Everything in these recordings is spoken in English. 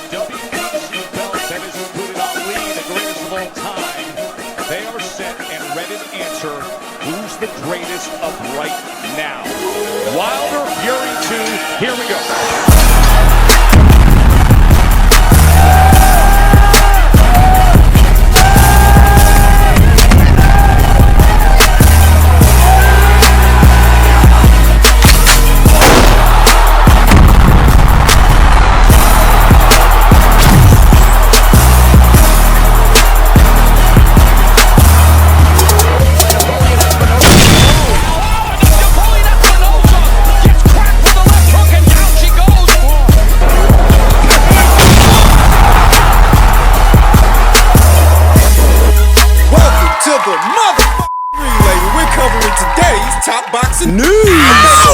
WBC belt that has included Ali, the greatest of all time. They are set and ready to answer who's the greatest of right now. Wilder, Fury 2, here we go.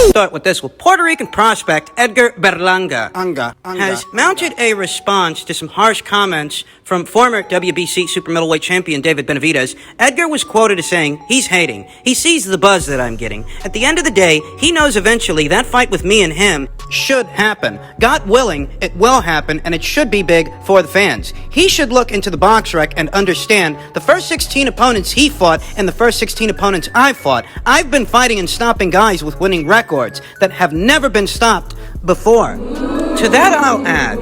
Start with this. Well, Puerto Rican prospect Edgar Berlanga has mounted a response to some harsh comments from former WBC super middleweight champion David Benavidez. Edgar was quoted as saying, "He's hating. He sees the buzz that I'm getting. At the end of the day, he knows eventually that fight with me and him should happen. God willing, it will happen, and it should be big for the fans. He should look into the box rec and understand the first 16 opponents he fought and the first 16 opponents I fought. I've been fighting and stopping guys with winning records that have never been stopped before." To that I'll add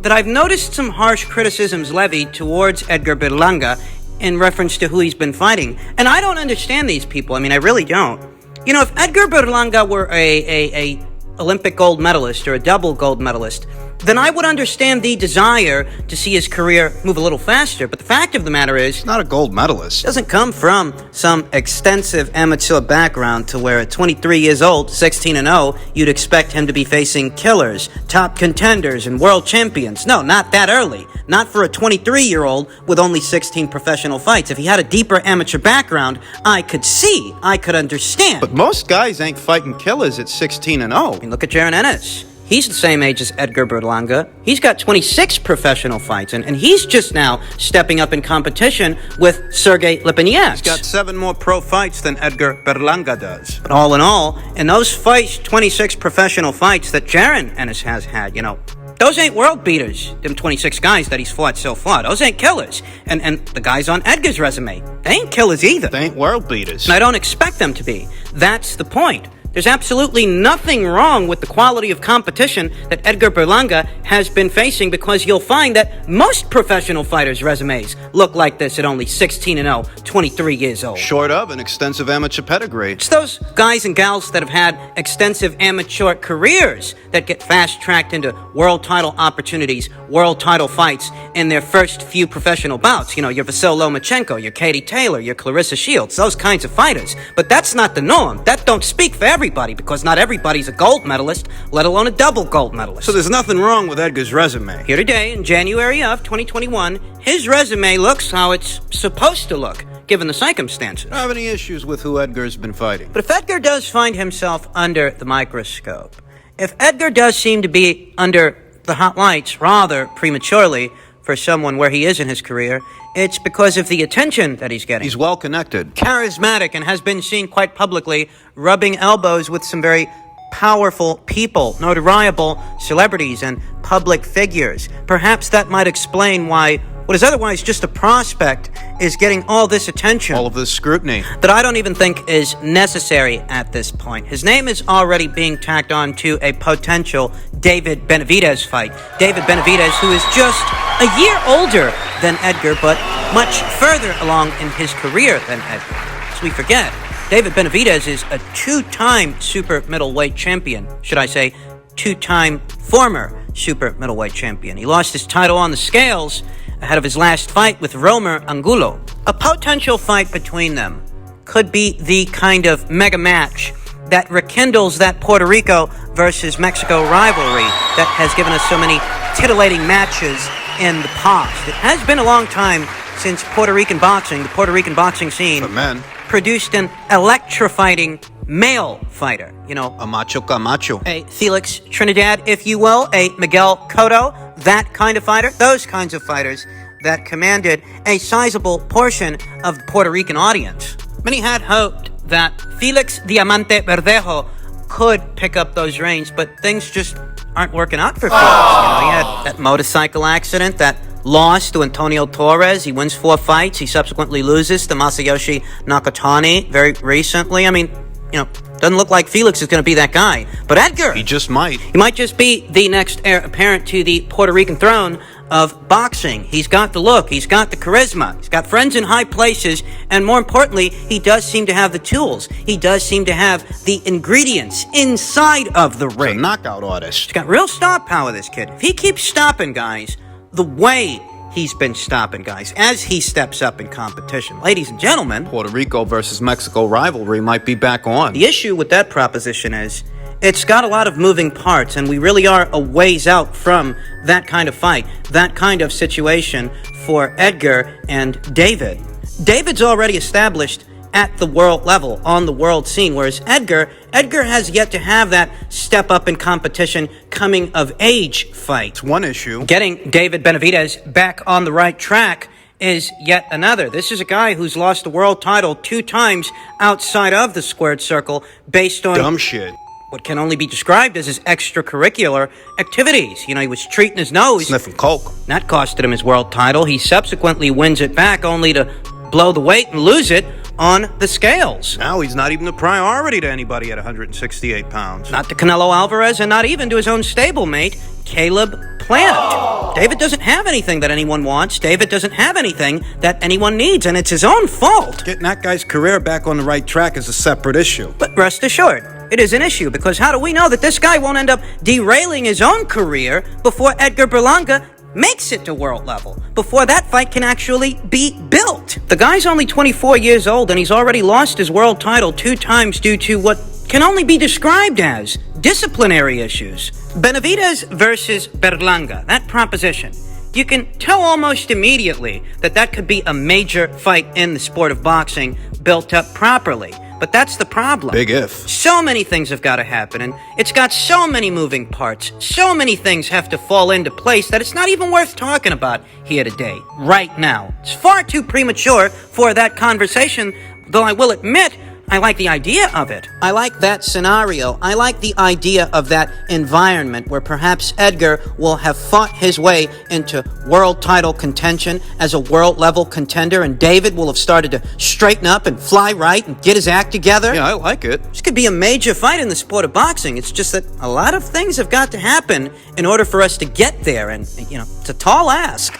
that I've noticed some harsh criticisms levied towards Edgar Berlanga in reference to who he's been fighting. And I don't understand these people. I mean, I really don't. You know, if Edgar Berlanga were a Olympic gold medalist or a double gold medalist, then I would understand the desire to see his career move a little faster. But the fact of the matter is, he's not a gold medalist. Doesn't come from some extensive amateur background to where at 23 years old, 16-0, you'd expect him to be facing killers, top contenders, and world champions. No, not that early. Not for a 23-year-old with only 16 professional fights. If he had a deeper amateur background, I could see, I could understand. But most guys ain't fighting killers at 16-0. I mean, look at Jaron Ennis. He's the same age as Edgar Berlanga. He's got 26 professional fights, and he's just now stepping up in competition with Sergey Lipinets. He's got 7 more pro fights than Edgar Berlanga does. But all in all, in those fights, 26 professional fights that Jaron Ennis has had, you know, those ain't world beaters, them 26 guys that he's fought so far. Those ain't killers. And the guys on Edgar's resume, they ain't killers either. They ain't world beaters. And I don't expect them to be. That's the point. There's absolutely nothing wrong with the quality of competition that Edgar Berlanga has been facing, because you'll find that most professional fighters' resumes look like this at only 16-0, 23 years old. Short of an extensive amateur pedigree. It's those guys and gals that have had extensive amateur careers that get fast-tracked into world title opportunities, world title fights in their first few professional bouts. You know, your Vasyl Lomachenko, your Katie Taylor, your Clarissa Shields, those kinds of fighters. But that's not the norm. That don't speak for everybody, because not everybody's a gold medalist, let alone a double gold medalist. So there's nothing wrong with Edgar's resume. Here today, in January of 2021, his resume looks how it's supposed to look, given the circumstances. I don't have any issues with who Edgar's been fighting. But if Edgar does find himself under the microscope, if Edgar does seem to be under the hot lights rather prematurely for someone where he is in his career, it's because of the attention that he's getting. He's well connected, charismatic, and has been seen quite publicly rubbing elbows with some very powerful people, notoriable celebrities and public figures. Perhaps that might explain why what is otherwise just a prospect is getting all this attention. All of this scrutiny. That I don't even think is necessary at this point. His name is already being tacked on to a potential David Benavidez fight. David Benavidez, who is just a year older than Edgar, but much further along in his career than Edgar. As we forget, David Benavidez is a 2-time super middleweight champion. Should I say, 2-time former super middleweight champion. He lost his title on the scales ahead of his last fight with Romer Angulo. A potential fight between them could be the kind of mega match that rekindles that Puerto Rico versus Mexico rivalry that has given us so many titillating matches in the past. It has been a long time since Puerto Rican boxing, the Puerto Rican boxing scene, for men, produced an electrifying male fighter. You know, a macho Camacho, a Felix Trinidad, if you will, a Miguel Cotto, that kind of fighter, those kinds of fighters that commanded a sizable portion of the Puerto Rican audience. Many had hoped that Felix Diamante Verdejo could pick up those reins, but things just aren't working out for Felix. You know, he had That motorcycle accident, that loss to Antonio Torres. He wins 4 fights. He subsequently loses to Masayoshi Nakatani very recently. I mean, doesn't look like Felix is going to be that guy. But Edgar... He just might. He might just be the next heir apparent to the Puerto Rican throne of boxing. He's got the look. He's got the charisma. He's got friends in high places. And more importantly, he does seem to have the tools. He does seem to have the ingredients inside of the ring. He's a knockout artist. He's got real star power, this kid. If he keeps stopping guys the way he's been stopping guys as he steps up in competition. Ladies and gentlemen, Puerto Rico versus Mexico rivalry might be back on. the issue with that proposition is it's got a lot of moving parts, and we really are a ways out from that kind of fight, that kind of situation for Edgar and David. David's already established at the world level, on the world scene, whereas Edgar has yet to have that step up in competition, coming of age fight. It's one issue. Getting David Benavidez back on the right track is yet another. This is a guy who's lost the world title 2 times outside of the squared circle based on Dumb shit. what can only be described as his extracurricular activities. He was treating his nose. Sniffing coke. That costed him his world title. He subsequently wins it back only to blow the weight and lose it on the scales. Now he's not even a priority to anybody at 168 pounds. Not to Canelo Alvarez, and not even to his own stablemate, Caleb Plant. David doesn't have anything that anyone wants. David doesn't have anything that anyone needs, and it's his own fault. Getting that guy's career back on the right track is a separate issue. But rest assured, it is an issue, because how do we know that this guy won't end up derailing his own career before Edgar Berlanga makes it to world level, before that fight can actually be built? The guy's only 24 years old, and he's already lost his world title 2 times due to what can only be described as disciplinary issues. Benavidez versus Berlanga, that proposition. You can tell almost immediately that could be a major fight in the sport of boxing, built up properly. But that's the problem. Big if. So many things have got to happen, and it's got so many moving parts. So many things have to fall into place that it's not even worth talking about here today, right now. It's far too premature for that conversation, though I will admit I like the idea of it. I like that scenario. I like the idea of that environment where perhaps Edgar will have fought his way into world title contention as a world level contender, and David will have started to straighten up and fly right and get his act together. Yeah, I like it. This could be a major fight in the sport of boxing. It's just that a lot of things have got to happen in order for us to get there, and, it's a tall ask.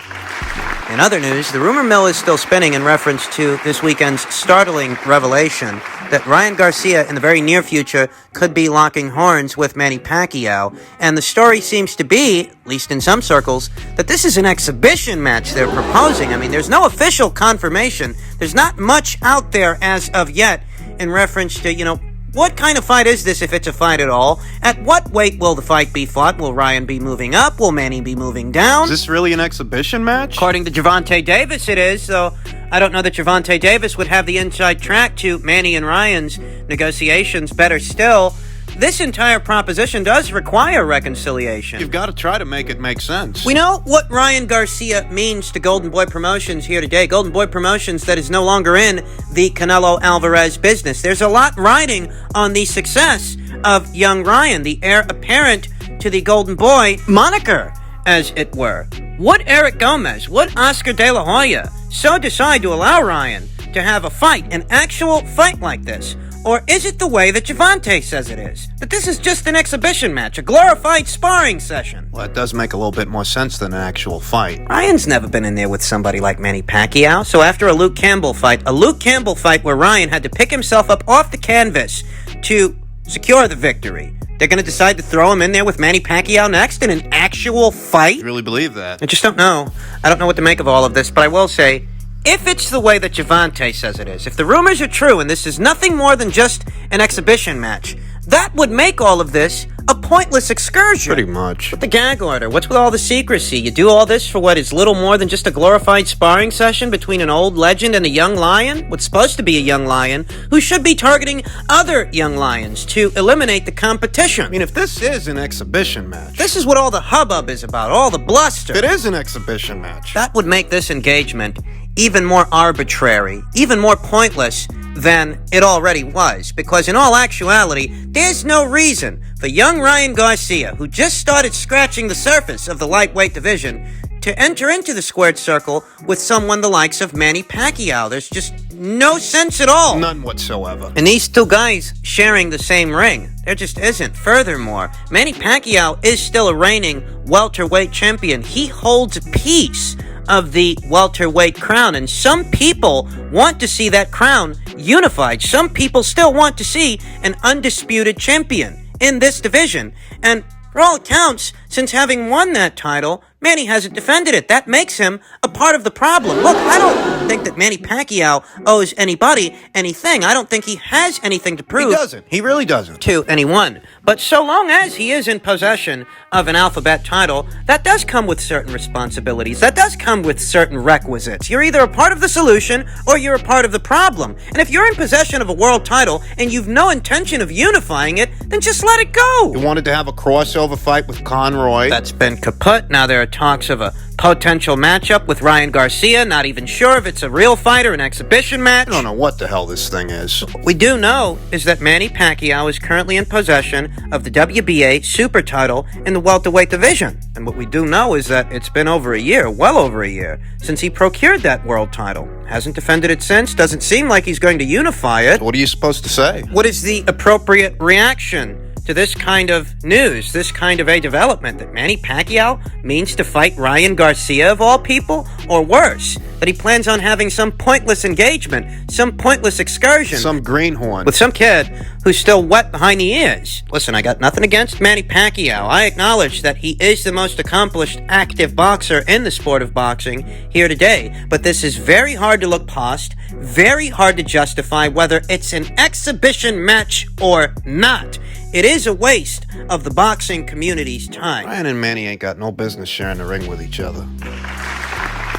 In other news, the rumor mill is still spinning in reference to this weekend's startling revelation that Ryan Garcia in the very near future could be locking horns with Manny Pacquiao. And the story seems to be, at least in some circles, that this is an exhibition match they're proposing. I mean, there's no official confirmation. There's not much out there as of yet in reference to, what kind of fight is this, if it's a fight at all? At what weight will the fight be fought? Will Ryan be moving up? Will Manny be moving down? Is this really an exhibition match? According to Gervonta Davis, it is, so I don't know that Gervonta Davis would have the inside track to Manny and Ryan's negotiations. Better still, this entire proposition does require reconciliation. You've got to try to make it make sense. We know what Ryan Garcia means to Golden Boy Promotions here today. Golden Boy Promotions that is no longer in the Canelo Alvarez business. There's a lot riding on the success of young Ryan, the heir apparent to the Golden Boy moniker, as it were. Would Eric Gomez, would Oscar De La Hoya so decide to allow Ryan to have a fight, an actual fight like this? Or is it the way that Gervonta says it is? That this is just an exhibition match, a glorified sparring session? Well, it does make a little bit more sense than an actual fight. Ryan's never been in there with somebody like Manny Pacquiao, so after a Luke Campbell fight where Ryan had to pick himself up off the canvas to secure the victory, they're going to decide to throw him in there with Manny Pacquiao next in an actual fight? You really believe that? I just don't know. I don't know what to make of all of this, but I will say, if it's the way that Gervonta says it is, if the rumors are true and this is nothing more than just an exhibition match, that would make all of this a pointless excursion. Pretty much. But the gag order, what's with all the secrecy? You do all this for what is little more than just a glorified sparring session between an old legend and a young lion? What's supposed to be a young lion who should be targeting other young lions to eliminate the competition. I mean, if this is an exhibition match... This is what all the hubbub is about, all the bluster. It is an exhibition match. That would make this engagement even more arbitrary, even more pointless than it already was, because in all actuality, there's no reason for young Ryan Garcia, who just started scratching the surface of the lightweight division, to enter into the squared circle with someone the likes of Manny Pacquiao. There's just no sense at all. None whatsoever. And these two guys sharing the same ring, there just isn't. Furthermore, Manny Pacquiao is still a reigning welterweight champion. He holds a piece of the welterweight crown, and some people want to see that crown unified. Some people still want to see an undisputed champion in this division. And for all accounts, since having won that title, Manny hasn't defended it. That makes him a part of the problem. Look, I don't think that Manny Pacquiao owes anybody anything. I don't think he has anything to prove. He doesn't. He really doesn't. To anyone. But so long as he is in possession of an alphabet title, that does come with certain responsibilities. That does come with certain requisites. You're either a part of the solution or you're a part of the problem. And if you're in possession of a world title and you've no intention of unifying it, then just let it go. You wanted to have a crossover fight with Conroy. That's been kaput. Now there are talks of a potential matchup with Ryan Garcia. Not even sure if it's a real fight or an exhibition match. I don't know what the hell this thing is. What we do know is that Manny Pacquiao is currently in possession of the WBA super title in the welterweight division. And what we do know is that it's been over a year, well over a year, since he procured that world title. Hasn't defended it since. Doesn't seem like he's going to unify it. What are you supposed to say? What is the appropriate reaction to this kind of news, this kind of a development, that Manny Pacquiao means to fight Ryan Garcia of all people, or worse, that he plans on having some pointless engagement, some pointless excursion, Some greenhorn. with some kid who's still wet behind the ears? Listen, I got nothing against Manny Pacquiao. I acknowledge that he is the most accomplished active boxer in the sport of boxing here today, but this is very hard to look past, very hard to justify whether it's an exhibition match or not. It is a waste of the boxing community's time. Ryan and Manny ain't got no business sharing the ring with each other.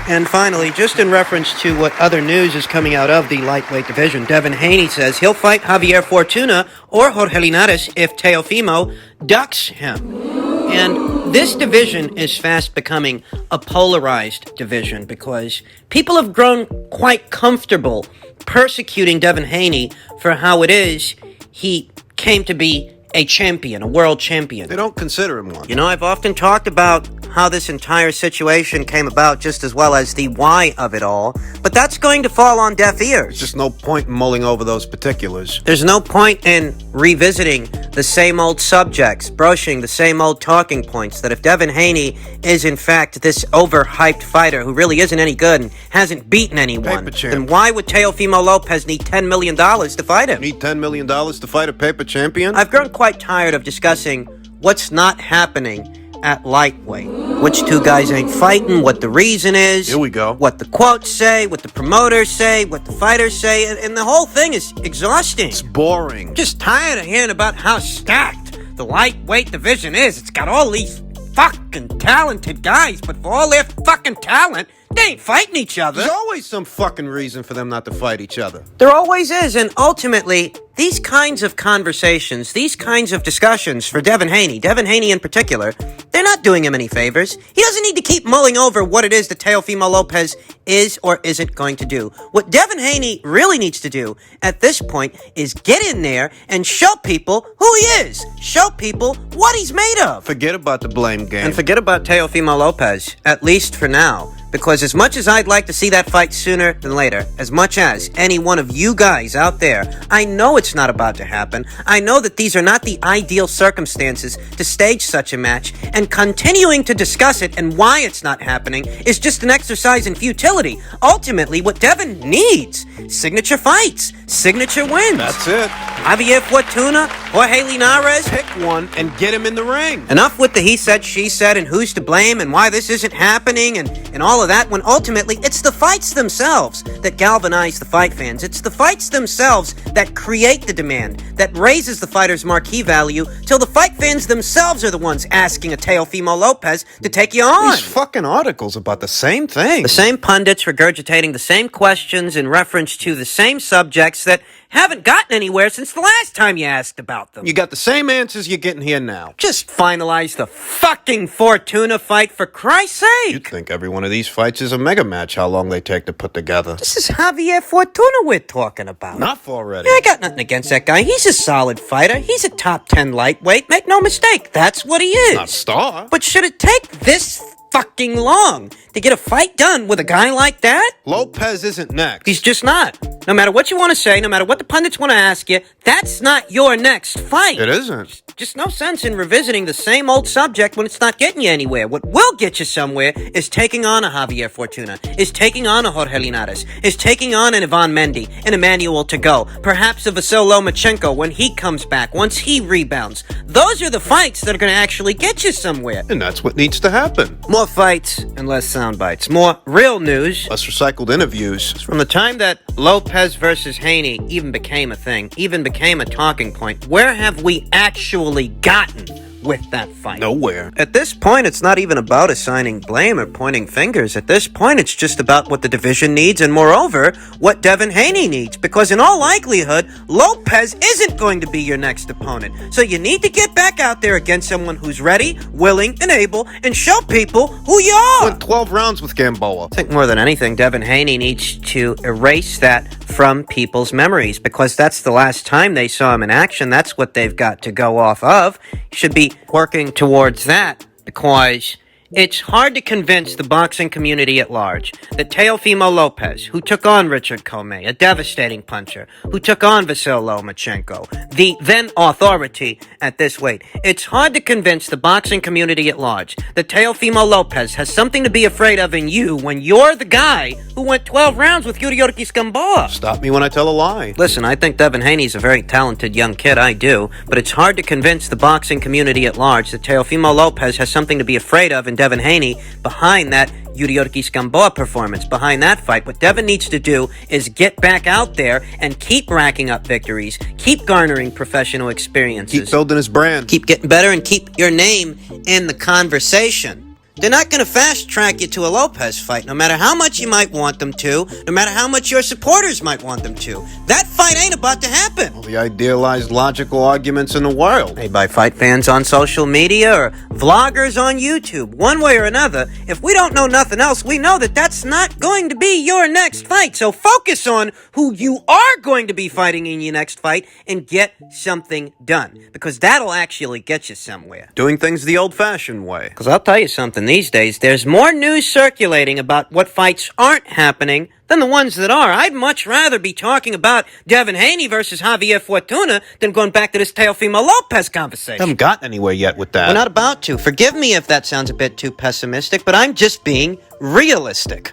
And finally, just in reference to what other news is coming out of the lightweight division, Devin Haney says he'll fight Javier Fortuna or Jorge Linares if Teofimo ducks him. And this division is fast becoming a polarized division because people have grown quite comfortable persecuting Devin Haney for how it is he came to be a champion, a world champion. They don't consider him one. You know, I've often talked about how this entire situation came about, just as well as the why of it all, but that's going to fall on deaf ears. There's just no point in mulling over those particulars. There's no point in revisiting the same old subjects, broaching the same old talking points, that if Devin Haney is in fact this overhyped fighter who really isn't any good and hasn't beaten anyone, then why would Teofimo Lopez need $10 million to fight him? Need $10 million to fight a paper champion? I've grown quite tired of discussing what's not happening at lightweight. Which two guys ain't fighting, what the reason is. Here we go. What the quotes say, what the promoters say, what the fighters say, and the whole thing is exhausting. It's boring. Just tired of hearing about how stacked the lightweight division is. It's got all these fucking talented guys, but for all their fucking talent, they ain't fighting each other. There's always some fucking reason for them not to fight each other. There always is, and ultimately, these kinds of conversations, these kinds of discussions for Devin Haney in particular, they're not doing him any favors. He doesn't need to keep mulling over what it is that Teofimo Lopez is or isn't going to do. What Devin Haney really needs to do at this point is get in there and show people who he is. Show people what he's made of. Forget about the blame game. And forget about Teofimo Lopez, at least for now. Because as much as I'd like to see that fight sooner than later, as much as any one of you guys out there, I know it's not about to happen. I know that these are not the ideal circumstances to stage such a match, and continuing to discuss it and why it's not happening is just an exercise in futility. Ultimately, what Devin needs, signature fights, signature wins. That's it. Javier Fortuna, Jorge Linares. Pick one and get him in the ring. Enough with the he said, she said, and who's to blame, and why this isn't happening, and all of that, when ultimately it's the fights themselves that galvanize the fight fans. It's the fights themselves that create the demand, that raises the fighter's marquee value, till the fight fans themselves are the ones asking a Teofimo Lopez to take you on. These fucking articles about the same thing. The same pundits regurgitating the same questions in reference to the same subjects fights that haven't gotten anywhere since the last time you asked about them. You got the same answers you're getting here now. Just finalize the fucking Fortuna fight, for Christ's sake! You'd think every one of these fights is a mega match, how long they take to put together. This is Javier Fortuna we're talking about. Enough already. Yeah, I got nothing against that guy. He's a solid fighter. He's a top 10 lightweight. Make no mistake, that's what he is. Not a star. But should it take this fucking long to get a fight done with a guy like that? Lopez isn't next. He's just not. No matter what you want to say, no matter what the pundits want to ask you, that's not your next fight. It isn't. Just no sense in revisiting the same old subject when it's not getting you anywhere. What will get you somewhere is taking on a Javier Fortuna, is taking on a Jorge Linares, is taking on an Ivan Mendy, an Emmanuel Tago, perhaps a Vasil Lomachenko when he comes back, once he rebounds. Those are the fights that are going to actually get you somewhere. And that's what needs to happen. More fights and less sound bites. More real news. Less recycled interviews. From the time that Lopez versus Haney even became a thing, even became a talking point, where have we actually gotten with that fight? Nowhere. At this point, it's not even about assigning blame or pointing fingers. At this point, it's just about what the division needs and, moreover, what Devin Haney needs. Because in all likelihood, Lopez isn't going to be your next opponent. So you need to get back out there against someone who's ready, willing, and able, and show people who you are. Went 12 rounds with Gamboa. I think more than anything, Devin Haney needs to erase that from people's memories, because that's the last time they saw him in action. That's what they've got to go off of. You should be working towards that, because it's hard to convince the boxing community at large that Teofimo Lopez, who took on Richard Comey, a devastating puncher, who took on Vasil Lomachenko, the then authority at this weight, it's hard to convince the boxing community at large that Teofimo Lopez has something to be afraid of in you when you're the guy who went 12 rounds with Yuri Gamboa. Stop me when I tell a lie. Listen, I think Devin Haney's a very talented young kid, I do, but it's hard to convince the boxing community at large that Teofimo Lopez has something to be afraid of in Devin Haney behind that Yuri Gamboa performance, behind that fight. What Devin needs to do is get back out there and keep racking up victories, keep garnering professional experiences. Keep building his brand. Keep getting better and keep your name in the conversation. They're not going to fast track you to a Lopez fight, no matter how much you might want them to, no matter how much your supporters might want them to. That fight ain't about to happen. All the idealized logical arguments in the world. Made by fight fans on social media or vloggers on YouTube. One way or another, if we don't know nothing else, we know that that's not going to be your next fight. So focus on who you are going to be fighting in your next fight and get something done, because that'll actually get you somewhere. Doing things the old-fashioned way. Because I'll tell you something, these days, there's more news circulating about what fights aren't happening than the ones that are. I'd much rather be talking about Devin Haney versus Javier Fortuna than going back to this Teofimo Lopez conversation. Haven't gotten anywhere yet with that. We're not about to. Forgive me if that sounds a bit too pessimistic, but I'm just being realistic.